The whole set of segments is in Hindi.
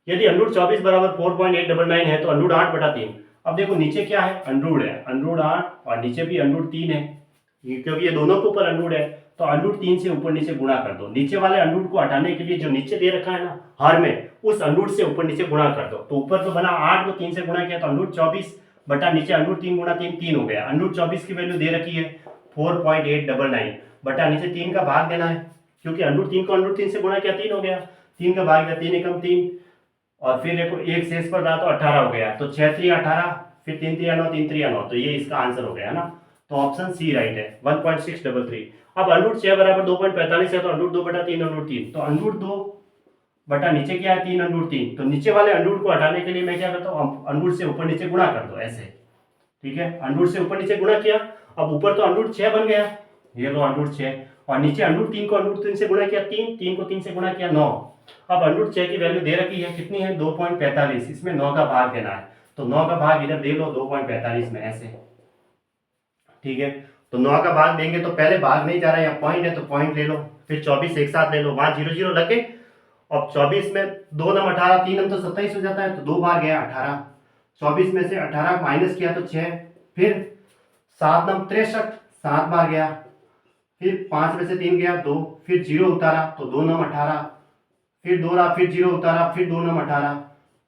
यदि अंडरूट 24 बराबर 4.899 है तो अंडरूट 8/3। अब देखो नीचे क्या है, अंडरूट है, अंडरूट 8 और नीचे भी अंडरूट 3 है, क्योंकि ये दोनों के ऊपर अंडरूट है, तो अंडरूट 3 से ऊपर नीचे गुणा कर दो। नीचे वाले अंडरूट को हटाने के लिए जो नीचे दे रखा है ना हर में, उस अंडरूट से ऊपर नीचे गुणा कर दो। तो ऊपर तो बना 8 को 3 से गुणा किया तो अंडरूट 24 बटा नीचे अंडरूट 3 गुणा 3 3 हो गया। अंडरूट 24 की वैल्यू दे रखी है 4.899 बटा नीचे 3 का भाग देना है, क्योंकि अंडरूट 3 को अंडरूट 3 से गुणा किया 3 हो गया, 3 का भाग दिया 3 एकम 3 और फिर देखो एक शेष पर रहा तो 18 हो गया, तो 6 3 18, फिर 3 3 9 3 3 9, तो ये इसका आंसर हो गया ना। तो ऑप्शन सी राइट है 1.633। अब अंडरूट 6 बराबर 2.45 है तो अंडरूट 2 बटा 3 अंडरूट 3, तो अंडरूट 2 बटा नीचे क्या है 3 अंडरूट 3, तो नीचे वाले अंडरूट को हटाने के लिए मैं क्या करता हूँ, अंडरूट से ऊपर नीचे गुणा कर दो ऐसे, ठीक है। अंडरूट से ऊपर नीचे गुणा किया, अब ऊपर तो अंडरूट 6 बन गया, ये लो अंडरूट 6, और नीचे अंडरूट 3 को अंडरूट 3 से गुणा किया 3, 3 को 3 से गुणा किया 9। अब अंडरूट 6 की वैल्यू दे रखी है कितनी है 2.45, इसमें 9 का भाग देना है, तो 9 का भाग इधर दे लो 2.45 में ऐसे, ठीक है। तो 9 का भाग देंगे तो पहले भाग नहीं जा रहा है, यहाँ पॉइंट है तो पॉइंट ले लो, फिर 24 एक साथ ले लो, वहां 0 0 लग गए। अब 24 में 2 नम 18, 3 नम तो 27 हो जाता है, तो 2 बार गया 18, 24 में से 18 माइनस किया तो 6, फिर 7 नम 63, 7 बार गया, फिर 5 में से 3 गया 2, फिर 0 उतारा तो 2 नम 18, फिर 2 रहा, फिर 0 उतारा, फिर 2 नम 18,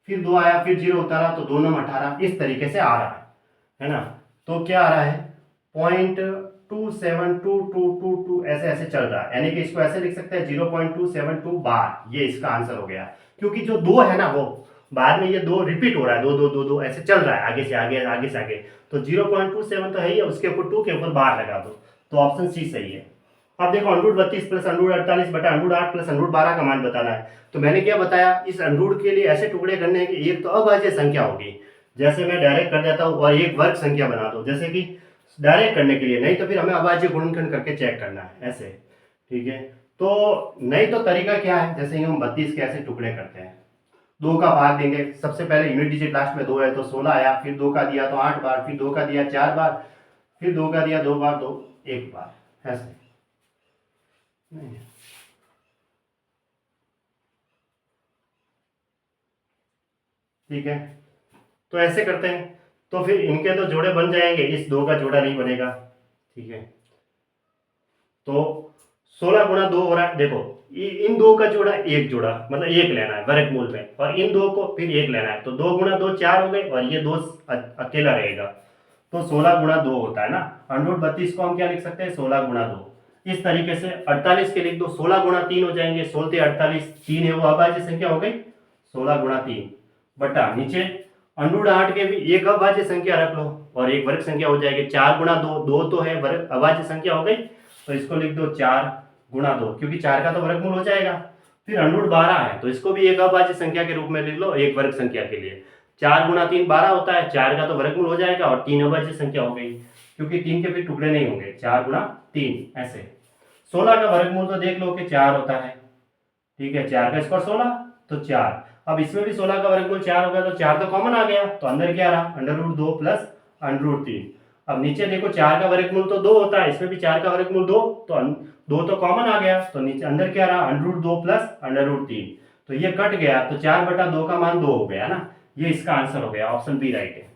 फिर 2 आया, फिर 0 उतारा तो 2 नम 18, इस तरीके से आ रहा है ना। तो क्या आ रहा है 0.27222 ऐसे ऐसे चल रहा है, यानी कि इसको ऐसे लिख सकते हैं 0.272 बार, ये इसका आंसर हो गया। क्योंकि जो 2 है ना वो बाद में ये 2 रिपीट हो रहा है, 2 2 2 2 ऐसे चल रहा है आगे से आगे आगे से आगे, तो 0.27 तो है ही, उसके ऊपर 2 के ऊपर बार लगा दो, तो ऑप्शन सी सही है। अब देखो अंडरूट 32 प्लस अंडरूट 48 बटा अंडरूट 8 प्लस अंडरूट 12 का मान बताना है। तो मैंने क्या बताया, इस अंडरूट के लिए ऐसे टुकड़े करने हैं कि एक तो अभाज्य संख्या होगी, जैसे मैं डायरेक्ट कर देता हूँ, और एक वर्ग संख्या बना दो, जैसे कि डायरेक्ट करने के लिए, नहीं तो फिर हमें अभाज्य गुणनखंड करके चेक करना है ऐसे, ठीक है। तो नहीं तो तरीका क्या है, जैसे हम 32 के ऐसे टुकड़े करते हैं, 2 का भाग देंगे, सबसे पहले यूनिट डिजिट लास्ट में 2 है तो 16 आया, फिर 2 का दिया तो 8 बार, फिर 2 का दिया 4 बार, फिर 2 का दिया 2 बार, तो 1 बार ऐसे नहीं। ठीक है, तो ऐसे करते हैं, तो फिर इनके तो जोड़े बन जाएंगे, इस 2 का जोड़ा नहीं बनेगा, ठीक है। तो 16 गुणा 2 हो रहा है, देखो इन 2 का जोड़ा एक जोड़ा, मतलब एक लेना है वर्गमूल में, और इन 2 को फिर एक लेना है, तो 2 गुणा 2 4 हो गए, और ये 2 अकेला रहेगा, तो 16 गुणा 2 होता है ना। अंडरूट 32 को हम क्या लिख सकते हैं 16 गुणा 2, इस तरीके से 48 के लिख दो, 16 गुणा 3 हो जाएंगे, 16 48, 3 है वो अभाज्य संख्या हो गई, 16 गुणा 3 बटा नीचे अंडरूट 8 के भी एक अभाज्य संख्या रख लो और एक वर्ग संख्या हो जाएगी, 4 गुणा 2, 2 तो है वर्ग अभाज्य संख्या हो गई, तो इसको लिख दो 4 गुणा 2, क्योंकि 4 का तो वर्गमूल हो जाएगा। फिर अंडरूट 12 है तो इसको भी एक अभाज्य संख्या के रूप में लिख लो, एक वर्ग संख्या के लिए 4 गुणा 3 12 होता है, 4 का तो वर्गमूल हो जाएगा और 3 अभाज्य संख्या हो गई, क्योंकि 3 के फिर टुकड़े नहीं होंगे, 4 गुणा 3 ऐसे। 16 का वर्गमूल तो देख लो कि 4 होता है, ठीक है, 4 का स्क्वायर 16 तो 4, अब इसमें भी 16 का वर्गमूल 4 होगा, तो 4 तो कॉमन आ गया, तो अंदर क्या रहा अंडररूट 2 प्लस अंडररूट 3। अब नीचे देखो 4 का वर्गमूल तो 2 होता है, इसमें भी 4 का वर्गमूल 2, तो 2 तो कॉमन आ गया, तो नीचे अंदर क्या रहा अंडररूट 2 प्लस अंडररूट 3, तो ये कट गया, तो 4 बटा 2 का मान 2 हो गया ना, ये इसका आंसर हो गया, ऑप्शन बी राइट है।